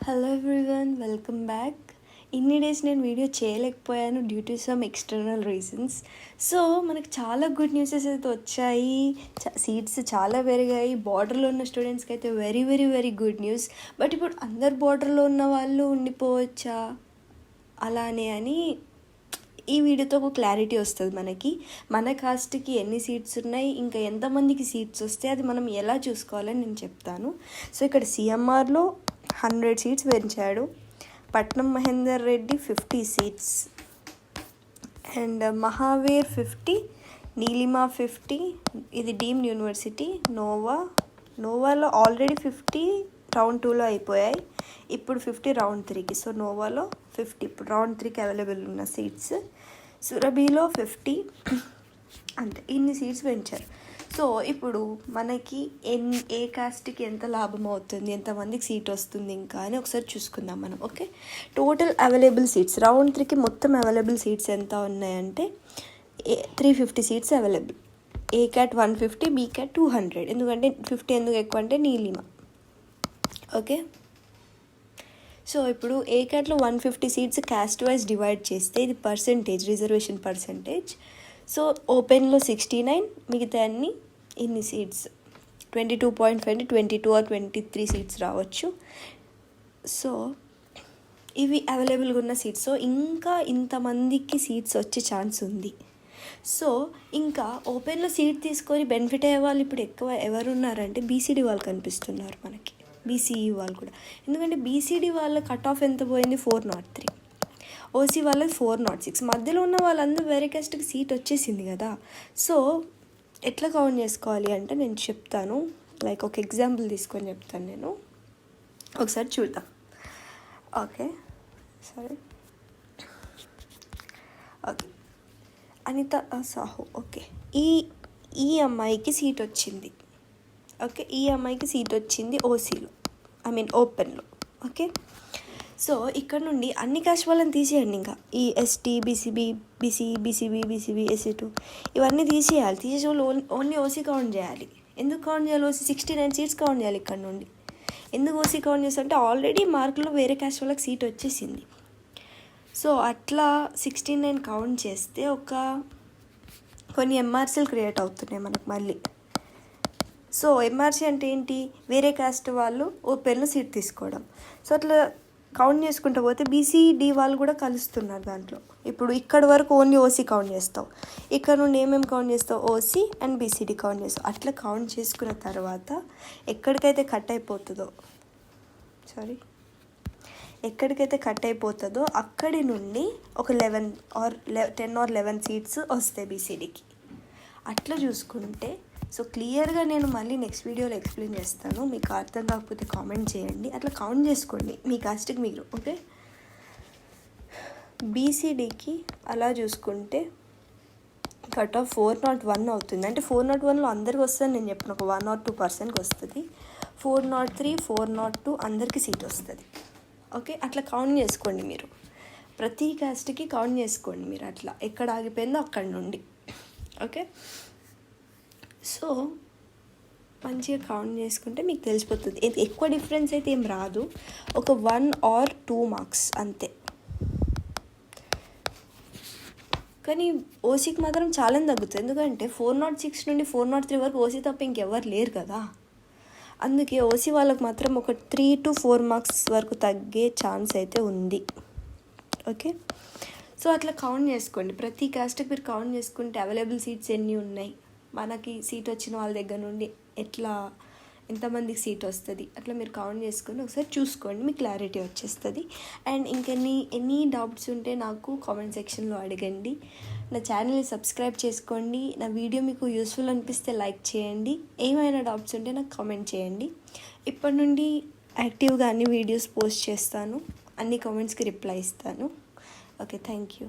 Hello everyone, welcome back. ఇన్ని days నేను video చేయలేకపోయాను due to some external reasons. So మనకు చాలా గుడ్ న్యూసెస్ అయితే వచ్చాయి. సీట్స్ చాలా పెరిగాయి. బార్డర్లో ఉన్న స్టూడెంట్స్కి అయితే very very very good news. But ఇప్పుడు అందరు బార్డర్లో ఉన్న వాళ్ళు ఉండిపోవచ్చా అలానే అని ఈ వీడియోతో ఒక క్లారిటీ వస్తుంది. మన కాస్ట్కి ఎన్ని సీట్స్ ఉన్నాయి, ఇంకా ఎంతమందికి సీట్స్ వస్తే అది మనం ఎలా చూసుకోవాలని నేను చెప్తాను. సో ఇక్కడ సిఎంఆర్లో 100 సీట్స్ పెంచాడు. పట్నం మహేందర్ రెడ్డి 50 సీట్స్, అండ్ మహావీర్ 50, నీలిమా 50. ఇది డీమ్డ్ యూనివర్సిటీ. నోవాలో ఆల్రెడీ 50 రౌండ్ 2లో అయిపోయాయి. ఇప్పుడు 50 రౌండ్ 3కి. సో నోవాలో 50 ఇప్పుడు రౌండ్ 3కి అవైలబుల్ ఉన్న సీట్స్. సురభిలో 50. అంతే, ఇన్ని సీట్స్ పెంచారు. సో ఇప్పుడు మనకి ఏ కాస్ట్కి ఎంత లాభం అవుతుంది, ఎంతమందికి సీట్ వస్తుంది ఇంకా అని ఒకసారి చూసుకుందాం మనం. Okay, total available seats round 3కి మొత్తం అవైలబుల్ సీట్స్ ఎంత ఉన్నాయంటే 350 seats available. A cat 150, be cat 200. ఎందుకంటే 50 ఎందుకు ఎక్కువ అంటే నీలిమా. ఓకే, సో ఇప్పుడు ఏ క్యాట్లో 150 సీట్స్ క్యాస్ట్ వైజ్ డివైడ్ చేస్తే ఇది పర్సంటేజ్, రిజర్వేషన్ పర్సంటేజ్. సో ఓపెన్లో 69, మిగతా అన్ని ఇన్ని సీట్స్ 22.5, 22 or 23 సీట్స్ రావచ్చు. సో ఇవి అవైలబుల్గా ఉన్న సీట్స్. సో ఇంకా ఇంతమందికి సీట్స్ వచ్చే ఛాన్స్ ఉంది. సో ఇంకా ఓపెన్లో సీట్ తీసుకొని బెనిఫిట్ అయ్యే వాళ్ళు ఇప్పుడు ఎక్కువ ఎవరు ఉన్నారంటే బీసీడీ వాళ్ళు కనిపిస్తున్నారు మనకి, బీసీఈ వాళ్ళు కూడా. ఎందుకంటే బీసీడీ వాళ్ళ కట్ ఆఫ్ ఎంత పోయింది, 403. ఓసీ వాళ్ళది 406. మధ్యలో ఉన్న వాళ్ళందరూ వేరే కాస్ట్కి సీట్ వచ్చేసింది కదా. సో ఎట్లా కౌంట్ చేసుకోవాలి అంటే నేను చెప్తాను. లైక్ ఒక ఎగ్జాంపుల్ తీసుకొని చెప్తాను నేను, ఒకసారి చూద్దాం. ఓకే, సరే. ఓకే, అనిత సాహు. ఓకే, ఈ అమ్మాయికి సీట్ వచ్చింది. ఓకే, ఈ అమ్మాయికి సీట్ వచ్చింది ఓసీలో, ఓపెన్లో. ఓకే, సో ఇక్కడ నుండి అన్ని కాస్ట్ వాళ్ళని తీసేయండి. ఇంకా ఈ ఎస్టీ, బీసీబీ, బీసీబీ, ఎస్సీ2 ఇవన్నీ తీసేయాలి. తీసేసి వాళ్ళు ఓన్లీ ఓసీ కౌంట్ చేయాలి. ఎందుకు కౌంట్ చేయాలి? ఓసీ 69 సీట్స్ కౌంట్ చేయాలి ఇక్కడ నుండి. ఎందుకు ఓసీ కౌంట్ చేస్తారంటే ఆల్రెడీ మార్కులో వేరే కాస్ట్ వాళ్ళకి సీట్ వచ్చేసింది. సో అట్లా 69 కౌంట్ చేస్తే కొన్ని ఎంఆర్సీలు క్రియేట్ అవుతున్నాయి మనకు మళ్ళీ. సో ఎంఆర్సీ అంటే ఏంటి? వేరే కాస్ట్ వాళ్ళు ఓపెన్లో సీట్ తీసుకోవడం. సో అట్లా కౌంట్ చేసుకుంటూ పోతే బీసీడీ వాళ్ళు కూడా కలుస్తున్నారు దాంట్లో. ఇప్పుడు ఇక్కడ వరకు ఓన్లీ ఓసీ కౌంట్ చేస్తావు, ఇక్కడ నుండి ఏమేమి కౌంట్ చేస్తావు? ఓసీ అండ్ బీసీడీ కౌంట్ చేస్తావు. అట్లా కౌంట్ చేసుకున్న తర్వాత ఎక్కడికైతే కట్ అయిపోతుందో అక్కడి నుండి ఒక 10 or 11 సీట్స్ వస్తాయి బీసీడీకి. అట్లా చూసుకుంటే సో క్లియర్గా నేను మళ్ళీ నెక్స్ట్ వీడియోలో ఎక్స్ప్లెయిన్ చేస్తాను. మీకు అర్థం కాకపోతే కామెంట్ చేయండి. అట్లా కౌంట్ చేసుకోండి మీ కాస్ట్కి మీరు. ఓకే, బీసీడీకి అలా చూసుకుంటే కట్ ఆఫ్ 401 అవుతుంది. అంటే 401లో అందరికి వస్తుంది నేను చెప్పిన, ఒక 1 or 2%కి వస్తుంది. 403, 402 అందరికీ సీట్ వస్తుంది. ఓకే, అట్లా కౌంట్ చేసుకోండి మీరు. ప్రతి కాస్ట్కి కౌంట్ చేసుకోండి మీరు. అట్లా ఎక్కడ ఆగిపోయిందో అక్కడ నుండి. ఓకే, సో మంచిగా కౌంట్ చేసుకుంటే మీకు తెలిసిపోతుంది. ఎక్కువ డిఫరెన్స్ అయితే ఏం రాదు, ఒక 1 or 2 మార్క్స్ అంతే. కానీ ఓసీకి మాత్రం చాలా తగ్గుతుంది. ఎందుకంటే 406 నుండి 403 వరకు ఓసీ తప్ప ఇంకెవరు లేరు కదా. అందుకే ఓసీ వాళ్ళకి మాత్రం ఒక 3 to 4 మార్క్స్ వరకు తగ్గే ఛాన్స్ అయితే ఉంది. ఓకే, సో అట్లా కౌంట్ చేసుకోండి. ప్రతి కాస్ట్కి మీరు కౌంట్ చేసుకుంటే అవైలబుల్ సీట్స్ ఎన్ని ఉన్నాయి, మనకి సీట్ వచ్చిన వాళ్ళ దగ్గర నుండి ఎంతమందికి సీట్ వస్తుంది, అట్లా మీరు కౌంట్ చేసుకొని ఒకసారి చూసుకోండి, మీకు క్లారిటీ వచ్చేస్తుంది. అండ్ ఎనీ డౌట్స్ ఉంటే నాకు కామెంట్ సెక్షన్లో అడగండి. నా ఛానల్ని సబ్స్క్రైబ్ చేసుకోండి. నా వీడియో మీకు యూస్ఫుల్ అనిపిస్తే లైక్ చేయండి. ఏమైనా డౌట్స్ ఉంటే నాకు కామెంట్ చేయండి. ఇప్పటి నుండి యాక్టివ్గా అన్ని వీడియోస్ పోస్ట్ చేస్తాను, అన్ని కామెంట్స్కి రిప్లై ఇస్తాను. Okay, thank you.